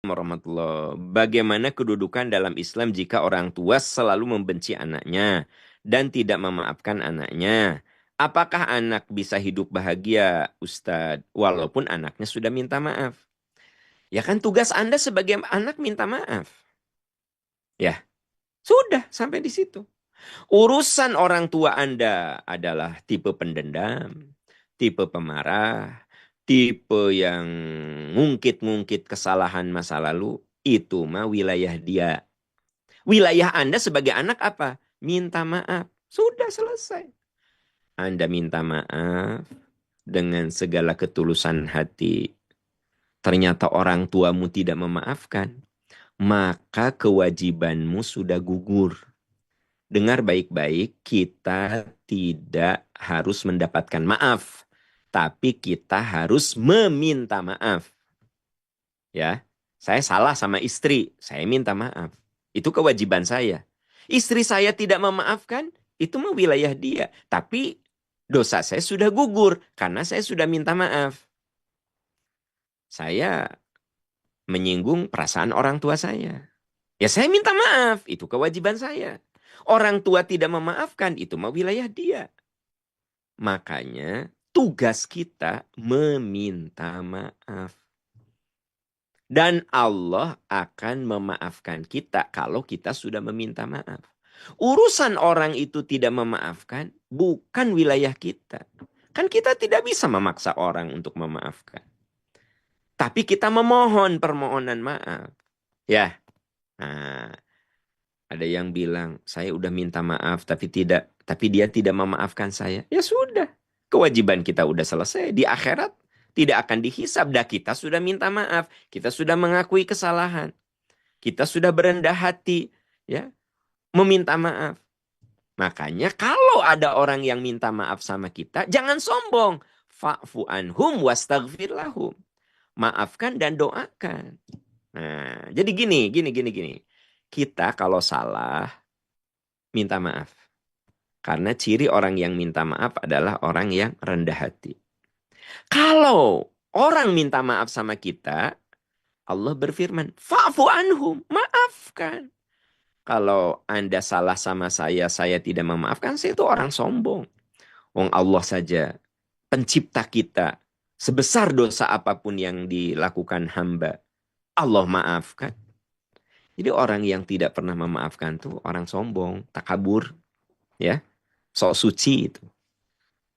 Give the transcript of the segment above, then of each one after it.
Warahmatullah. Bagaimana kedudukan dalam Islam jika orang tua selalu membenci anaknya dan tidak memaafkan anaknya? Apakah anak bisa hidup bahagia, Ustadz, walaupun anaknya sudah minta maaf? Ya kan tugas Anda sebagai anak minta maaf. Ya, sudah sampai di situ. Urusan orang tua Anda adalah tipe pendendam, tipe pemarah, tipe yang ngungkit-ngungkit kesalahan masa lalu. Itu mah wilayah dia. Wilayah Anda sebagai anak apa? Minta maaf. Sudah selesai. Anda minta maaf dengan segala ketulusan hati. Ternyata orang tuamu tidak memaafkan. Maka kewajibanmu sudah gugur. Dengar baik-baik, kita tidak harus mendapatkan maaf, tapi kita harus meminta maaf. Ya, saya salah sama istri, saya minta maaf. Itu kewajiban saya. Istri saya tidak memaafkan, itu mah wilayah dia. Tapi dosa saya sudah gugur karena saya sudah minta maaf. Saya menyinggung perasaan orang tua saya. Ya saya minta maaf, itu kewajiban saya. Orang tua tidak memaafkan, itu mah wilayah dia. Makanya tugas kita meminta maaf. Dan Allah akan memaafkan kita kalau kita sudah meminta maaf. Urusan orang itu tidak memaafkan bukan wilayah kita. Kan kita tidak bisa memaksa orang untuk memaafkan. Tapi kita memohon permohonan maaf. Ya, nah, ada yang bilang saya udah minta maaf tapi dia tidak memaafkan saya. Ya sudah, kewajiban kita udah selesai di akhirat. Tidak akan dihisab dah kita sudah minta maaf, kita sudah mengakui kesalahan, kita sudah berendah hati, ya, meminta maaf. Makanya kalau ada orang yang minta maaf sama kita, jangan sombong. Fa'fu anhum wastaghfir lahum. Maafkan dan doakan. Nah, jadi gini. Kita kalau salah minta maaf. Karena ciri orang yang minta maaf adalah orang yang rendah hati. Kalau orang minta maaf sama kita, Allah berfirman, fa'fu anhum, maafkan. Kalau Anda salah sama saya tidak memaafkan, saya itu orang sombong. Wong Allah saja, pencipta kita, sebesar dosa apapun yang dilakukan hamba, Allah maafkan. Jadi orang yang tidak pernah memaafkan tuh orang sombong, takabur, ya, sok suci itu.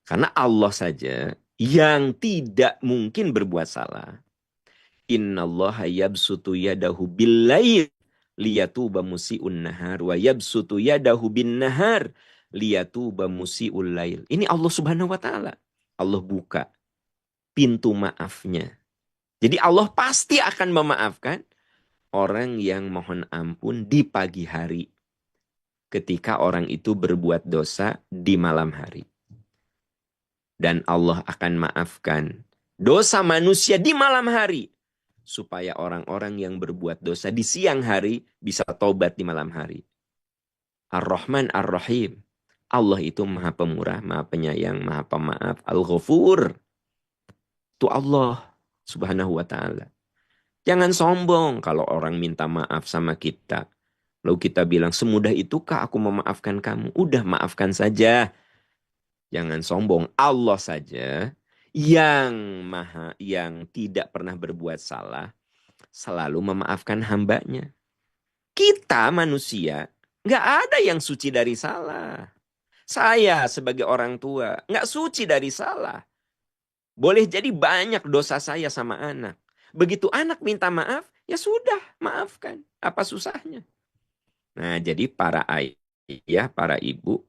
Karena Allah saja yang tidak mungkin berbuat salah. Innallaha yabsutu yadahu billayl liyatuba musi'un nahar wa yabsutu yadahu bin nahar liyatuba musi'ul lail. Ini Allah Subhanahu wa taala. Allah buka pintu maafnya. Jadi Allah pasti akan memaafkan orang yang mohon ampun di pagi hari ketika orang itu berbuat dosa di malam hari. Dan Allah akan maafkan dosa manusia di malam hari. Supaya orang-orang yang berbuat dosa di siang hari bisa taubat di malam hari. Ar-Rahman Ar-Rahim. Allah itu maha pemurah, maha penyayang, maha pemaaf. Al-Ghafur. Itu Allah subhanahu wa ta'ala. Jangan sombong kalau orang minta maaf sama kita. Lalu kita bilang, semudah itukah aku memaafkan kamu? Udah maafkan saja. Jangan sombong. Allah saja yang yang tidak pernah berbuat salah selalu memaafkan hambanya. Kita manusia nggak ada yang suci dari salah. Saya sebagai orang tua nggak suci dari salah. Boleh jadi banyak dosa saya sama anak. Begitu anak minta maaf, ya sudah maafkan. Apa susahnya? Nah, jadi para ayah, para ibu,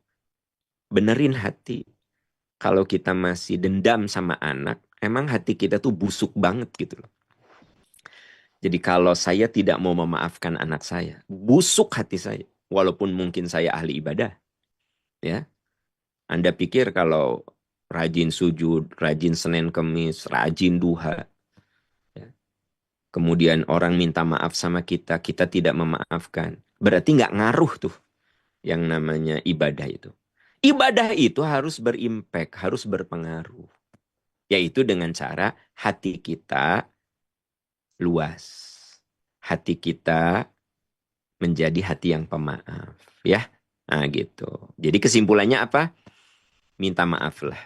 benerin hati. Kalau kita masih dendam sama anak, emang hati kita tuh busuk banget gitu loh. Jadi kalau saya tidak mau memaafkan anak saya, busuk hati saya. Walaupun mungkin saya ahli ibadah. Ya, Anda pikir kalau rajin sujud, rajin Senin Kemis, rajin duha, ya, kemudian orang minta maaf sama kita, kita tidak memaafkan. Berarti nggak ngaruh tuh yang namanya ibadah itu. Ibadah itu harus berimpact, harus berpengaruh. Yaitu dengan cara hati kita luas. hati kita menjadi hati yang pemaaf. Ya, nah gitu. Jadi kesimpulannya apa? Minta maaflah.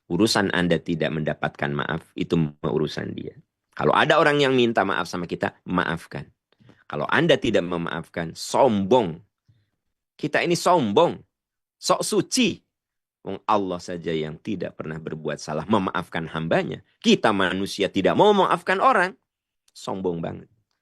Urusan Anda tidak mendapatkan maaf, itu urusan dia. Kalau ada orang yang minta maaf sama kita, maafkan. Kalau Anda tidak memaafkan, sombong. Kita ini sombong. Sok suci. Allah saja yang tidak pernah berbuat salah memaafkan hambanya. Kita manusia tidak mau memaafkan orang. Sombong banget.